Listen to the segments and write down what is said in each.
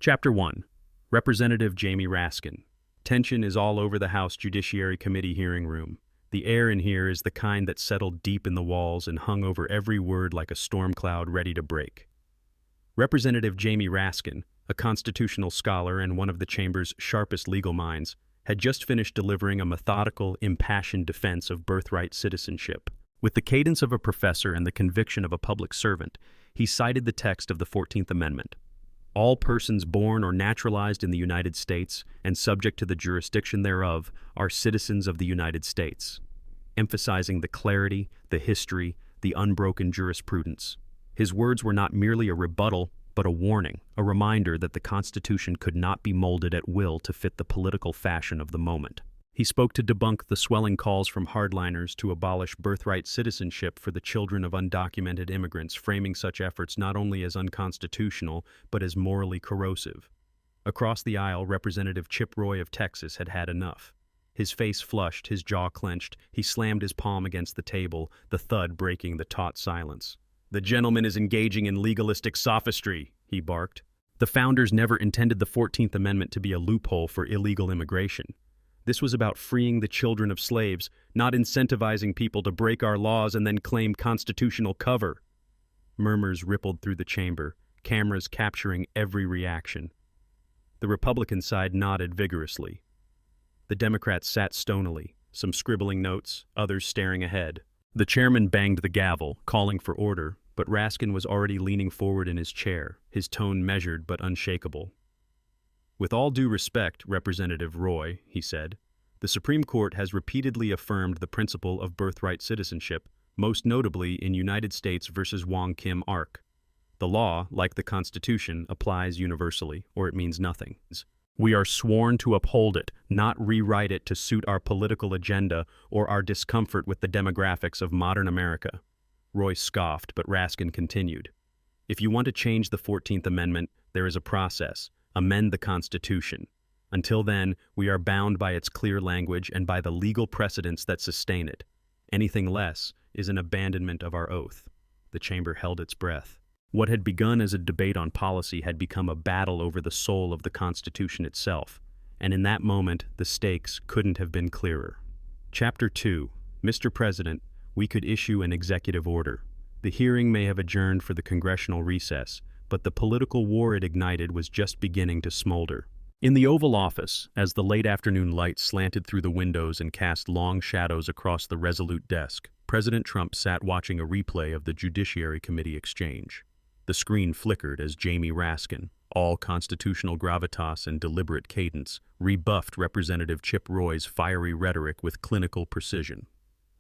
Chapter 1. Representative Jamie Raskin. Tension is all over the House Judiciary Committee hearing room. The air in here is the kind that settled deep in the walls and hung over every word like a storm cloud ready to break. Representative Jamie Raskin, a constitutional scholar and one of the chamber's sharpest legal minds, had just finished delivering a methodical, impassioned defense of birthright citizenship. With the cadence of a professor and the conviction of a public servant, he cited the text of the 14th Amendment. All persons born or naturalized in the United States and subject to the jurisdiction thereof are citizens of the United States, emphasizing the clarity, the history, the unbroken jurisprudence. His words were not merely a rebuttal, but a warning, a reminder that the Constitution could not be molded at will to fit the political fashion of the moment. He spoke to debunk the swelling calls from hardliners to abolish birthright citizenship for the children of undocumented immigrants, framing such efforts not only as unconstitutional, but as morally corrosive. Across the aisle, Representative Chip Roy of Texas had had enough. His face flushed, his jaw clenched, he slammed his palm against the table, the thud breaking the taut silence. "The gentleman is engaging in legalistic sophistry," he barked. The founders never intended the 14th Amendment to be a loophole for illegal immigration. This was about freeing the children of slaves, not incentivizing people to break our laws and then claim constitutional cover. Murmurs rippled through the chamber, cameras capturing every reaction. The Republican side nodded vigorously. The Democrats sat stonily, some scribbling notes, others staring ahead. The chairman banged the gavel, calling for order, but Raskin was already leaning forward in his chair, his tone measured but unshakable. "With all due respect, Representative Roy," he said, "the Supreme Court has repeatedly affirmed the principle of birthright citizenship, most notably in United States versus Wong Kim Ark. The law, like the Constitution, applies universally, or it means nothing. We are sworn to uphold it, not rewrite it to suit our political agenda or our discomfort with the demographics of modern America." Roy scoffed, but Raskin continued. "If you want to change the 14th Amendment, there is a process. Amend the Constitution. Until then, we are bound by its clear language and by the legal precedents that sustain it. Anything less is an abandonment of our oath." The chamber held its breath. What had begun as a debate on policy had become a battle over the soul of the Constitution itself, and in that moment, the stakes couldn't have been clearer. Chapter 2. Mr. President, we could issue an executive order. The hearing may have adjourned for the congressional recess, but the political war it ignited was just beginning to smolder. In the Oval Office, as the late afternoon light slanted through the windows and cast long shadows across the resolute desk, President Trump sat watching a replay of the Judiciary Committee exchange. The screen flickered as Jamie Raskin, all constitutional gravitas and deliberate cadence, rebuffed Representative Chip Roy's fiery rhetoric with clinical precision.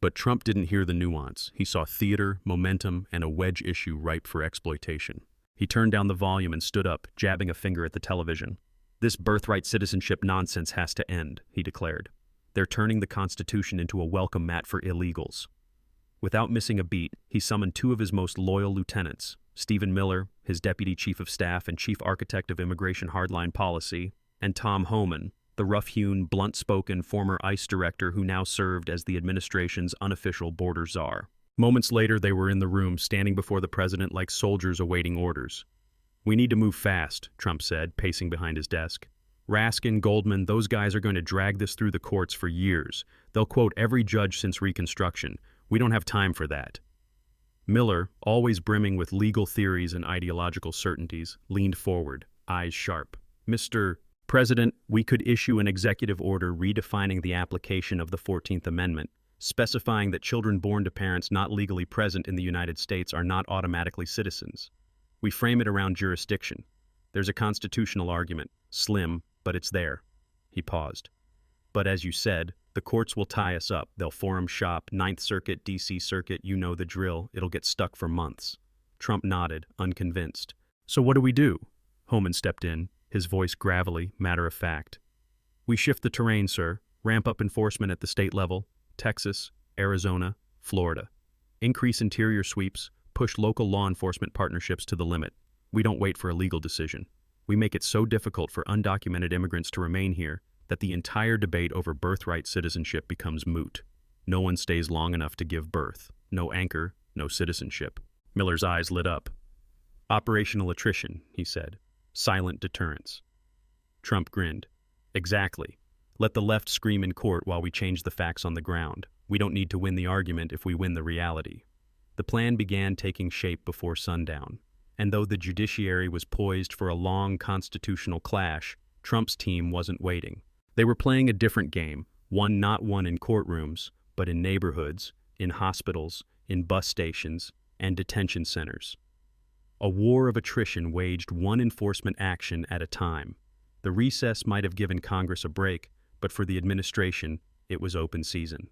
But Trump didn't hear the nuance. He saw theater, momentum, and a wedge issue ripe for exploitation. He turned down the volume and stood up, jabbing a finger at the television. "This birthright citizenship nonsense has to end," he declared. "They're turning the Constitution into a welcome mat for illegals." Without missing a beat, he summoned two of his most loyal lieutenants, Stephen Miller, his deputy chief of staff and chief architect of immigration hardline policy, and Tom Homan, the rough-hewn, blunt-spoken former ICE director who now served as the administration's unofficial border czar. Moments later, they were in the room, standing before the president like soldiers awaiting orders. "We need to move fast," Trump said, pacing behind his desk. "Raskin, Goldman, those guys are going to drag this through the courts for years. They'll quote every judge since Reconstruction. We don't have time for that." Miller, always brimming with legal theories and ideological certainties, leaned forward, eyes sharp. "Mr. President, we could issue an executive order redefining the application of the 14th Amendment, specifying that children born to parents not legally present in the United States are not automatically citizens. We frame it around jurisdiction. There's a constitutional argument, slim, but it's there." He paused. "But as you said, the courts will tie us up. They'll forum shop, Ninth Circuit, D.C. Circuit, you know the drill. It'll get stuck for months." Trump nodded, unconvinced. "So what do we do?" Homan stepped in, his voice gravelly, matter-of-fact. "We shift the terrain, sir. Ramp up enforcement at the state level. Texas, Arizona, Florida. Increase interior sweeps, push local law enforcement partnerships to the limit. We don't wait for a legal decision. We make it so difficult for undocumented immigrants to remain here that the entire debate over birthright citizenship becomes moot. No one stays long enough to give birth. No anchor, no citizenship." Miller's eyes lit up. "Operational attrition," he said. Silent deterrence. Trump grinned. Exactly. Let the left scream in court while we change the facts on the ground. We don't need to win the argument if we win the reality. The plan began taking shape before sundown. And though the judiciary was poised for a long constitutional clash, Trump's team wasn't waiting. They were playing a different game, not one in courtrooms, but in neighborhoods, in hospitals, in bus stations, and detention centers. A war of attrition waged one enforcement action at a time. The recess might have given Congress a break, but for the administration, it was open season.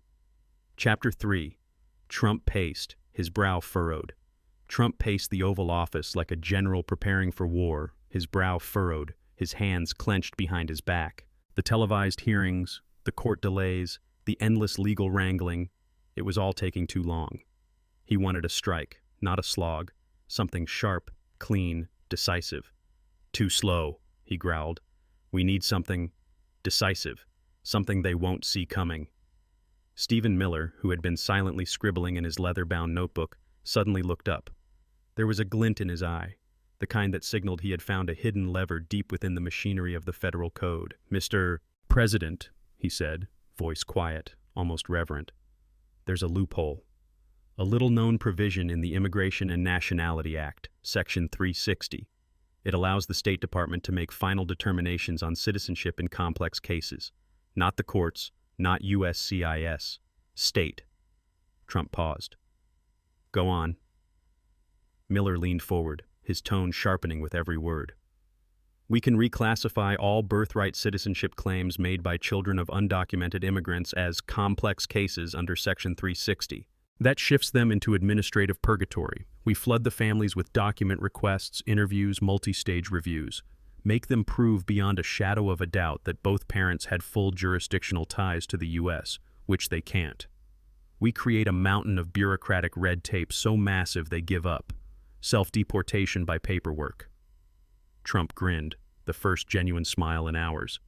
Chapter 3. Trump paced, his brow furrowed. Trump paced the Oval Office like a general preparing for war, his brow furrowed, his hands clenched behind his back. The televised hearings, the court delays, the endless legal wrangling, it was all taking too long. He wanted a strike, not a slog, something sharp, clean, decisive. Too slow, he growled. We need something decisive, something they won't see coming. Stephen Miller, who had been silently scribbling in his leather-bound notebook, suddenly looked up. There was a glint in his eye, the kind that signaled he had found a hidden lever deep within the machinery of the federal code. Mr. President, he said, voice quiet, almost reverent. There's a loophole. A little-known provision in the Immigration and Nationality Act, Section 360. It allows the State Department to make final determinations on citizenship in complex cases. Not the courts, not USCIS. State. Trump paused. Go on. Miller leaned forward, his tone sharpening with every word. We can reclassify all birthright citizenship claims made by children of undocumented immigrants as complex cases under Section 360. That shifts them into administrative purgatory. We flood the families with document requests, interviews, multi-stage reviews. Make them prove beyond a shadow of a doubt that both parents had full jurisdictional ties to the U.S., which they can't. We create a mountain of bureaucratic red tape so massive they give up. Self-deportation by paperwork. Trump grinned, the first genuine smile in hours.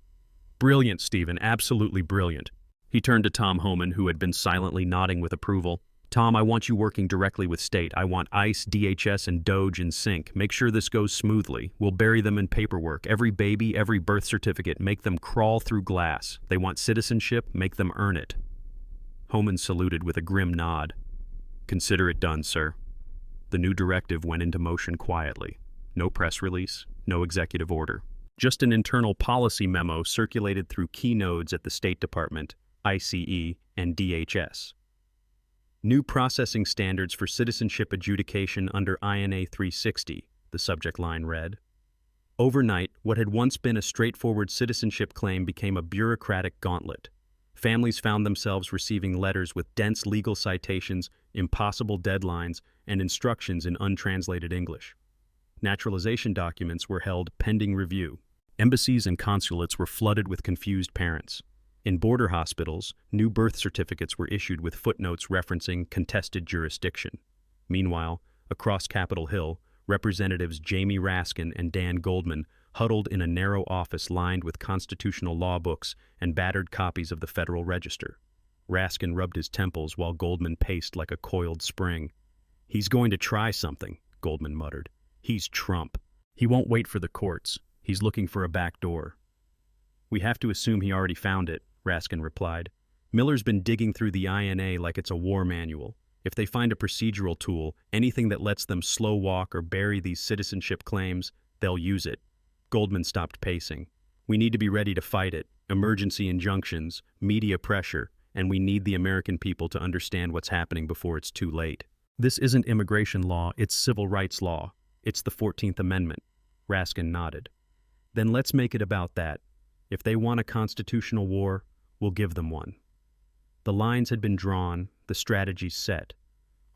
Brilliant, Stephen, absolutely brilliant. He turned to Tom Homan, who had been silently nodding with approval. Tom, I want you working directly with state. I want ICE, DHS, and DOJ in sync. Make sure this goes smoothly. We'll bury them in paperwork. Every baby, every birth certificate, make them crawl through glass. They want citizenship, make them earn it. Homan saluted with a grim nod. Consider it done, sir. The new directive went into motion quietly. No press release, no executive order. Just an internal policy memo circulated through key nodes at the State Department, ICE, and DHS. New processing standards for citizenship adjudication under INA 360, the subject line read. Overnight, what had once been a straightforward citizenship claim became a bureaucratic gauntlet. Families found themselves receiving letters with dense legal citations, impossible deadlines, and instructions in untranslated English. Naturalization documents were held pending review. Embassies and consulates were flooded with confused parents. In border hospitals, new birth certificates were issued with footnotes referencing contested jurisdiction. Meanwhile, across Capitol Hill, Representatives Jamie Raskin and Dan Goldman huddled in a narrow office lined with constitutional law books and battered copies of the Federal Register. Raskin rubbed his temples while Goldman paced like a coiled spring. He's going to try something, Goldman muttered. He's Trump. He won't wait for the courts. He's looking for a back door. We have to assume he already found it, Raskin replied. Miller's been digging through the INA like it's a war manual. If they find a procedural tool, anything that lets them slow walk or bury these citizenship claims, they'll use it. Goldman stopped pacing. We need to be ready to fight it. Emergency injunctions, media pressure, and we need the American people to understand what's happening before it's too late. This isn't immigration law, it's civil rights law. It's the 14th Amendment. Raskin nodded. Then let's make it about that. If they want a constitutional war, we'll give them one. The lines had been drawn, the strategies set.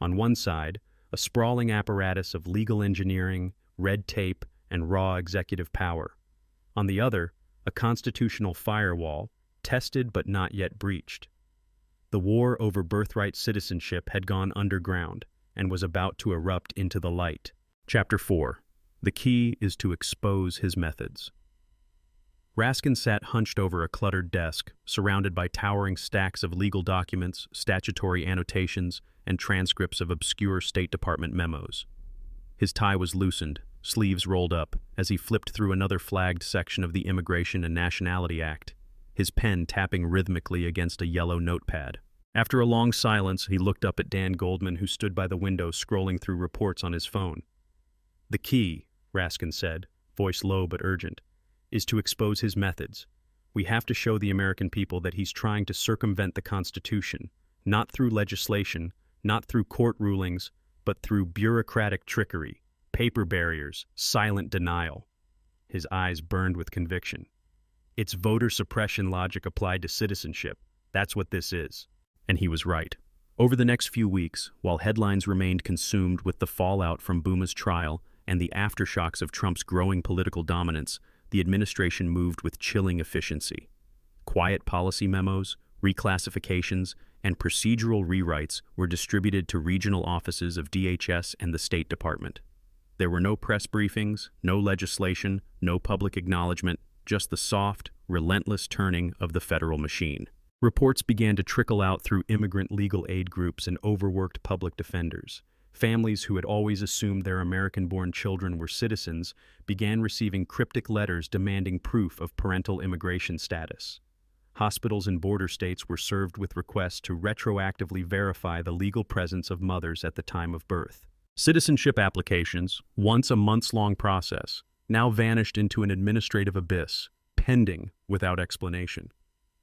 On one side, a sprawling apparatus of legal engineering, red tape, and raw executive power. On the other, a constitutional firewall, tested but not yet breached. The war over birthright citizenship had gone underground and was about to erupt into the light. Chapter 4. The key is to expose his methods. Raskin sat hunched over a cluttered desk, surrounded by towering stacks of legal documents, statutory annotations, and transcripts of obscure State Department memos. His tie was loosened, sleeves rolled up, as he flipped through another flagged section of the Immigration and Nationality Act, his pen tapping rhythmically against a yellow notepad. After a long silence, he looked up at Dan Goldman, who stood by the window scrolling through reports on his phone. "The key," Raskin said, voice low but urgent, "is to expose his methods. We have to show the American people that he's trying to circumvent the Constitution, not through legislation, not through court rulings, but through bureaucratic trickery, paper barriers, silent denial." His eyes burned with conviction. "It's voter suppression logic applied to citizenship. That's what this is." And he was right. Over the next few weeks, while headlines remained consumed with the fallout from Buma's trial and the aftershocks of Trump's growing political dominance, the administration moved with chilling efficiency. Quiet policy memos, reclassifications, and procedural rewrites were distributed to regional offices of DHS and the State Department. There were no press briefings, no legislation, no public acknowledgement, just the soft, relentless turning of the federal machine. Reports began to trickle out through immigrant legal aid groups and overworked public defenders. Families who had always assumed their American-born children were citizens began receiving cryptic letters demanding proof of parental immigration status. Hospitals in border states were served with requests to retroactively verify the legal presence of mothers at the time of birth. Citizenship applications, once a months-long process, now vanished into an administrative abyss, pending without explanation.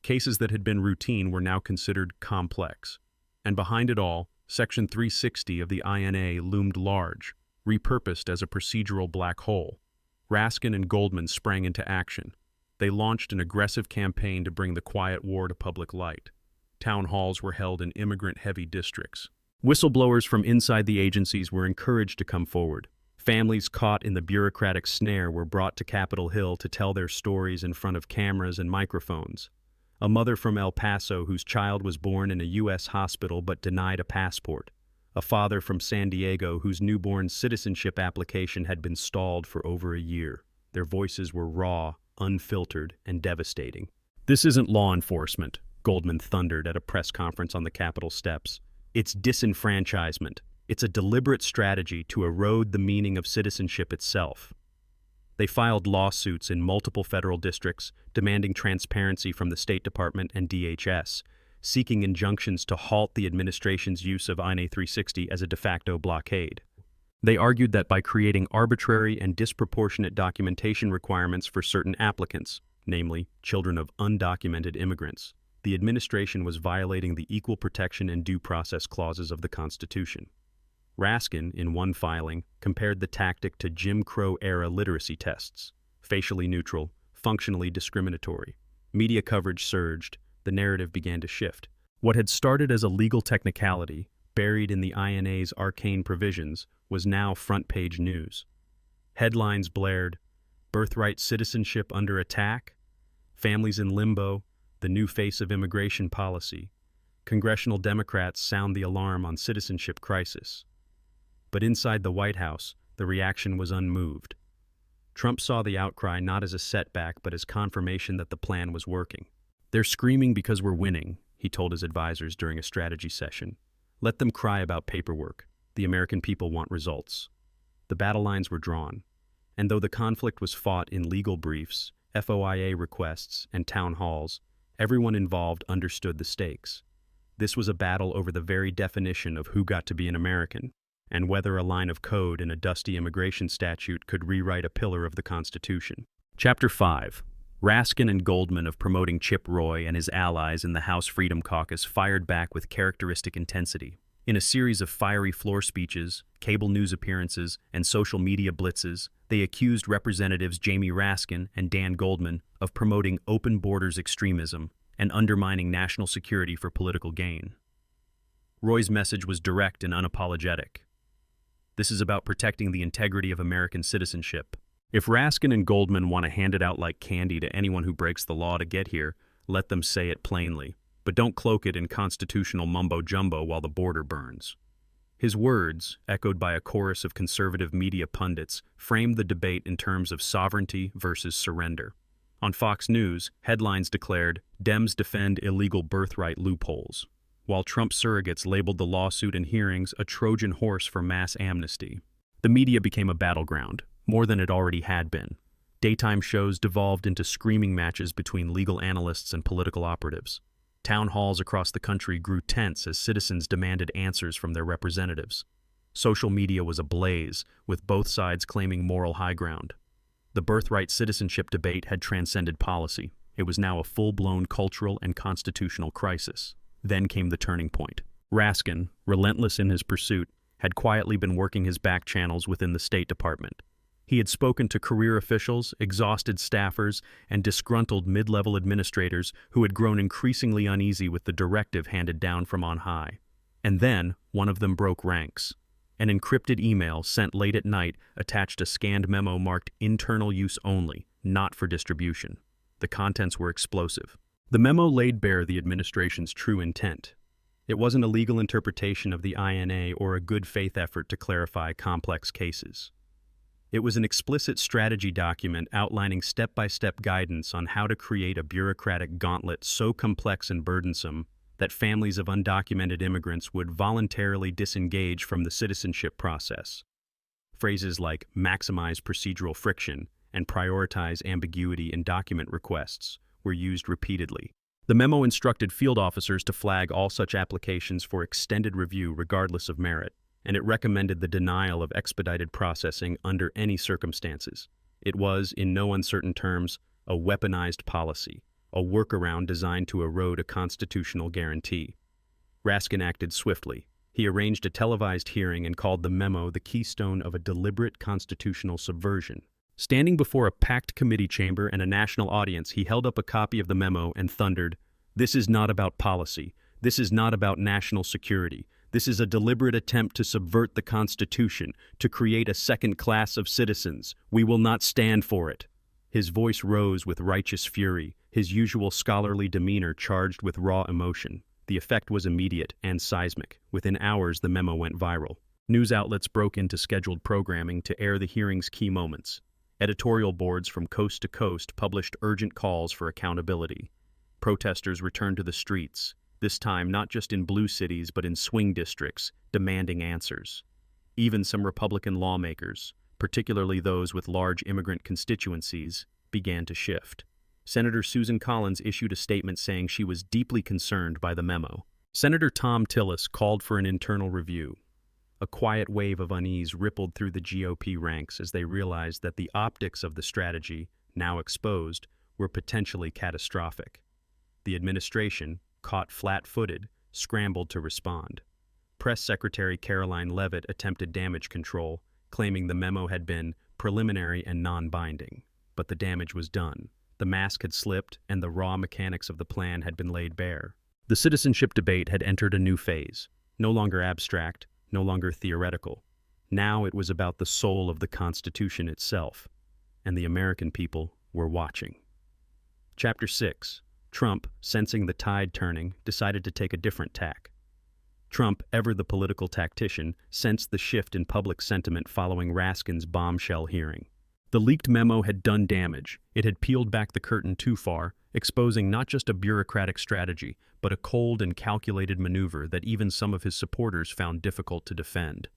Cases that had been routine were now considered complex. And behind it all, Section 360 of the INA loomed large, repurposed as a procedural black hole. Raskin and Goldman sprang into action. They launched an aggressive campaign to bring the quiet war to public light. Town halls were held in immigrant-heavy districts. Whistleblowers from inside the agencies were encouraged to come forward. Families caught in the bureaucratic snare were brought to Capitol Hill to tell their stories in front of cameras and microphones. A mother from El Paso whose child was born in a U.S. hospital but denied a passport. A father from San Diego whose newborn citizenship application had been stalled for over a year. Their voices were raw, unfiltered, and devastating. "This isn't law enforcement," Goldman thundered at a press conference on the Capitol steps. "It's disenfranchisement. It's a deliberate strategy to erode the meaning of citizenship itself." They filed lawsuits in multiple federal districts, demanding transparency from the State Department and DHS, seeking injunctions to halt the administration's use of INA 360 as a de facto blockade. They argued that by creating arbitrary and disproportionate documentation requirements for certain applicants, namely children of undocumented immigrants, the administration was violating the equal protection and due process clauses of the Constitution. Raskin, in one filing, compared the tactic to Jim Crow-era literacy tests, facially neutral, functionally discriminatory. Media coverage surged, the narrative began to shift. What had started as a legal technicality, buried in the INA's arcane provisions, was now front-page news. Headlines blared, "Birthright citizenship under attack," "Families in limbo," "The new face of immigration policy." Congressional Democrats sound the alarm on citizenship crisis. But inside the White House, the reaction was unmoved. Trump saw the outcry not as a setback but as confirmation that the plan was working. "They're screaming because we're winning," he told his advisors during a strategy session. "Let them cry about paperwork. The American people want results." The battle lines were drawn, and though the conflict was fought in legal briefs, FOIA requests, and town halls, everyone involved understood the stakes. This was a battle over the very definition of who got to be an American, and whether a line of code in a dusty immigration statute could rewrite a pillar of the Constitution. Chapter 5. Raskin and Goldman of promoting Chip Roy and his allies in the House Freedom Caucus fired back with characteristic intensity. In a series of fiery floor speeches, cable news appearances, and social media blitzes, they accused Representatives Jamie Raskin and Dan Goldman of promoting open borders extremism and undermining national security for political gain. Roy's message was direct and unapologetic. This is about protecting the integrity of American citizenship. If Raskin and Goldman want to hand it out like candy to anyone who breaks the law to get here, let them say it plainly. But don't cloak it in constitutional mumbo-jumbo while the border burns. His words, echoed by a chorus of conservative media pundits, framed the debate in terms of sovereignty versus surrender. On Fox News, headlines declared, "Dems defend illegal birthright loopholes," while Trump surrogates labeled the lawsuit and hearings a Trojan horse for mass amnesty. The media became a battleground. more than it already had been. Daytime shows devolved into screaming matches between legal analysts and political operatives. Town halls across the country grew tense as citizens demanded answers from their representatives. Social media was ablaze, with both sides claiming moral high ground. The birthright citizenship debate had transcended policy. It was now a full-blown cultural and constitutional crisis. Then came the turning point. Raskin, relentless in his pursuit, had quietly been working his back channels within the State Department. He had spoken to career officials, exhausted staffers, and disgruntled mid-level administrators who had grown increasingly uneasy with the directive handed down from on high. And then, one of them broke ranks. An encrypted email sent late at night attached a scanned memo marked internal use only, not for distribution. The contents were explosive. The memo laid bare the administration's true intent. It wasn't a legal interpretation of the INA or a good faith effort to clarify complex cases. It was an explicit strategy document outlining step-by-step guidance on how to create a bureaucratic gauntlet so complex and burdensome that families of undocumented immigrants would voluntarily disengage from the citizenship process. Phrases like maximize procedural friction and prioritize ambiguity in document requests were used repeatedly. The memo instructed field officers to flag all such applications for extended review regardless of merit, and it recommended the denial of expedited processing under any circumstances. It was, in no uncertain terms, a weaponized policy, a workaround designed to erode a constitutional guarantee. Raskin acted swiftly. He arranged a televised hearing and called the memo the keystone of a deliberate constitutional subversion. Standing before a packed committee chamber and a national audience, he held up a copy of the memo and thundered, "This is not about policy. This is not about national security. This is a deliberate attempt to subvert the Constitution, to create a second class of citizens. We will not stand for it." His voice rose with righteous fury, his usual scholarly demeanor charged with raw emotion. The effect was immediate and seismic. Within hours, the memo went viral. News outlets broke into scheduled programming to air the hearing's key moments. Editorial boards from coast to coast published urgent calls for accountability. Protesters returned to the streets, this time not just in blue cities but in swing districts, demanding answers. Even some Republican lawmakers, particularly those with large immigrant constituencies, began to shift. Senator Susan Collins issued a statement saying she was deeply concerned by the memo. Senator Tom Tillis called for an internal review. A quiet wave of unease rippled through the GOP ranks as they realized that the optics of the strategy, now exposed, were potentially catastrophic. The administration, caught flat-footed, scrambled to respond. Press Secretary Caroline Leavitt attempted damage control, claiming the memo had been preliminary and non-binding. But the damage was done. The mask had slipped, and the raw mechanics of the plan had been laid bare. The citizenship debate had entered a new phase, no longer abstract, no longer theoretical. Now it was about the soul of the Constitution itself, and the American people were watching. Chapter 6. Trump, sensing the tide turning, decided to take a different tack. Trump, ever the political tactician, sensed the shift in public sentiment following Raskin's bombshell hearing. The leaked memo had done damage. It had peeled back the curtain too far, exposing not just a bureaucratic strategy, but a cold and calculated maneuver that even some of his supporters found difficult to defend.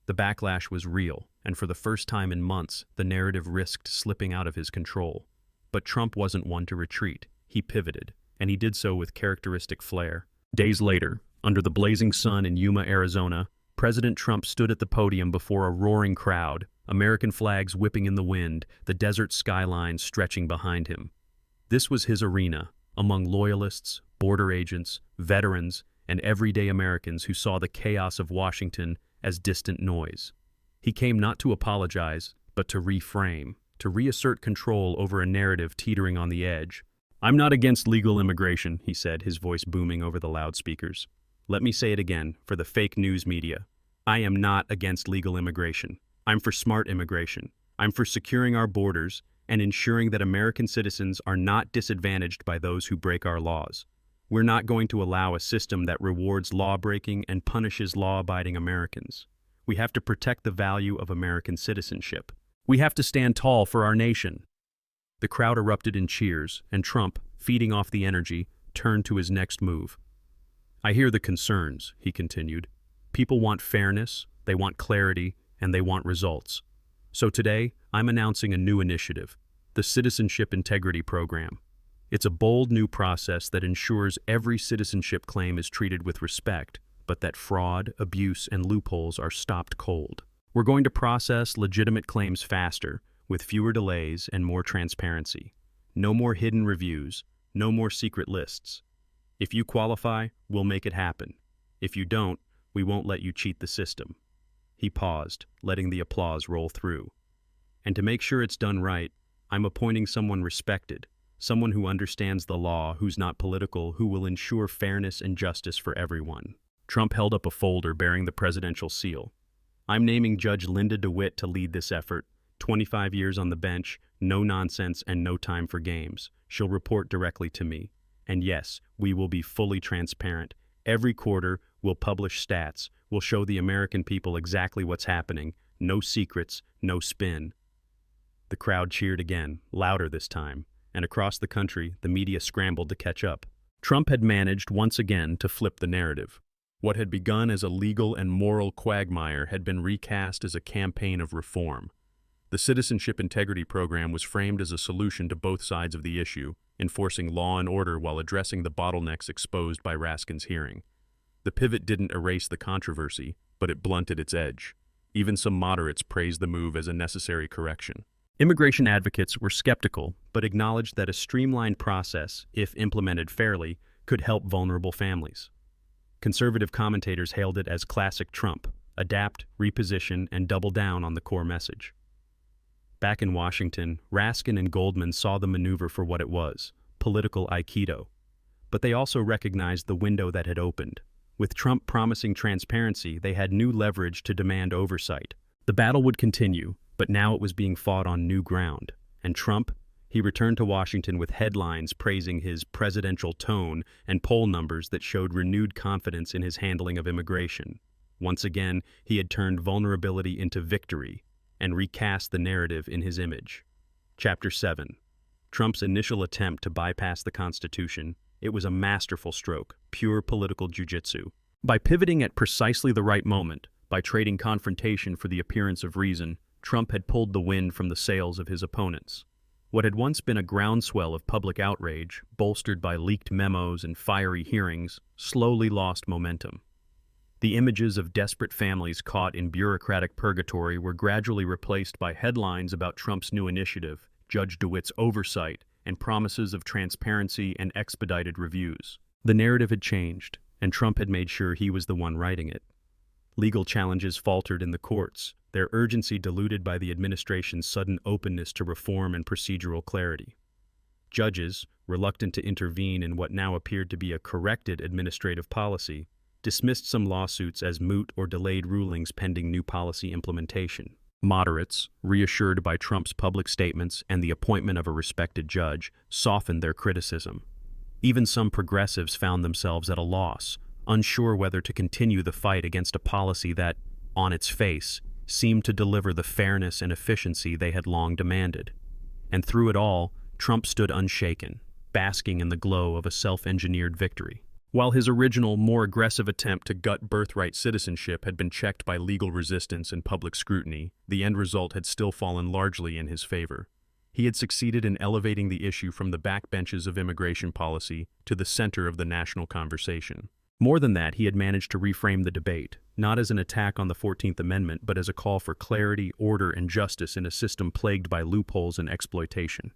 The backlash was real, and for the first time in months, the narrative risked slipping out of his control. But Trump wasn't one to retreat. He pivoted, and he did so with characteristic flair. Days later, under the blazing sun in Yuma, Arizona, President Trump stood at the podium before a roaring crowd, American flags whipping in the wind, the desert skyline stretching behind him. This was his arena, among loyalists, border agents, veterans, and everyday Americans who saw the chaos of Washington as distant noise. He came not to apologize, but to reframe, to reassert control over a narrative teetering on the edge. "I'm not against legal immigration," he said, his voice booming over the loudspeakers. "Let me say it again, for the fake news media. I am not against legal immigration. I'm for smart immigration. I'm for securing our borders and ensuring that American citizens are not disadvantaged by those who break our laws. We're not going to allow a system that rewards law-breaking and punishes law-abiding Americans. We have to protect the value of American citizenship. We have to stand tall for our nation." The crowd erupted in cheers, and Trump, feeding off the energy, turned to his next move. "I hear the concerns," he continued. "People want fairness, they want clarity, and they want results. So today, I'm announcing a new initiative, the Citizenship Integrity Program. It's a bold new process that ensures every citizenship claim is treated with respect, but that fraud, abuse, and loopholes are stopped cold. We're going to process legitimate claims faster, with fewer delays and more transparency. No more hidden reviews, no more secret lists. If you qualify, we'll make it happen. If you don't, we won't let you cheat the system. He paused, letting the applause roll through. And to make sure it's done right, I'm appointing someone respected, someone who understands the law, who's not political, who will ensure fairness and justice for everyone. Trump held up a folder bearing the presidential seal. I'm naming Judge Linda DeWitt to lead this effort. 25 years on the bench, no nonsense and no time for games. She'll report directly to me. And yes, we will be fully transparent. Every quarter, we'll publish stats. We'll show the American people exactly what's happening. No secrets, no spin. The crowd cheered again, louder this time, and across the country, the media scrambled to catch up. Trump had managed once again to flip the narrative. What had begun as a legal and moral quagmire had been recast as a campaign of reform. The Citizenship Integrity Program was framed as a solution to both sides of the issue, enforcing law and order while addressing the bottlenecks exposed by Raskins' hearing. The pivot didn't erase the controversy, but it blunted its edge. Even some moderates praised the move as a necessary correction. Immigration advocates were skeptical, but acknowledged that a streamlined process, if implemented fairly, could help vulnerable families. Conservative commentators hailed it as classic Trump: adapt, reposition, and double down on the core message. Back in Washington, Raskin and Goldman saw the maneuver for what it was: political aikido. But they also recognized the window that had opened. With Trump promising transparency, they had new leverage to demand oversight. The battle would continue, but now it was being fought on new ground. And Trump? He returned to Washington with headlines praising his presidential tone and poll numbers that showed renewed confidence in his handling of immigration. Once again, he had turned vulnerability into victory and recast the narrative in his image. Chapter 7. Trump's initial attempt to bypass the Constitution. It was a masterful stroke, pure political jujitsu. By pivoting at precisely the right moment, by trading confrontation for the appearance of reason, Trump had pulled the wind from the sails of his opponents. What had once been a groundswell of public outrage, bolstered by leaked memos and fiery hearings, slowly lost momentum. The images of desperate families caught in bureaucratic purgatory were gradually replaced by headlines about Trump's new initiative, Judge DeWitt's oversight, and promises of transparency and expedited reviews. The narrative had changed, and Trump had made sure he was the one writing it. Legal challenges faltered in the courts, their urgency diluted by the administration's sudden openness to reform and procedural clarity. Judges, reluctant to intervene in what now appeared to be a corrected administrative policy, dismissed some lawsuits as moot or delayed rulings pending new policy implementation. Moderates, reassured by Trump's public statements and the appointment of a respected judge, softened their criticism. Even some progressives found themselves at a loss, unsure whether to continue the fight against a policy that, on its face, seemed to deliver the fairness and efficiency they had long demanded. And through it all, Trump stood unshaken, basking in the glow of a self-engineered victory. While his original, more aggressive attempt to gut birthright citizenship had been checked by legal resistance and public scrutiny, the end result had still fallen largely in his favor. He had succeeded in elevating the issue from the backbenches of immigration policy to the center of the national conversation. More than that, he had managed to reframe the debate, not as an attack on the 14th Amendment, but as a call for clarity, order, and justice in a system plagued by loopholes and exploitation.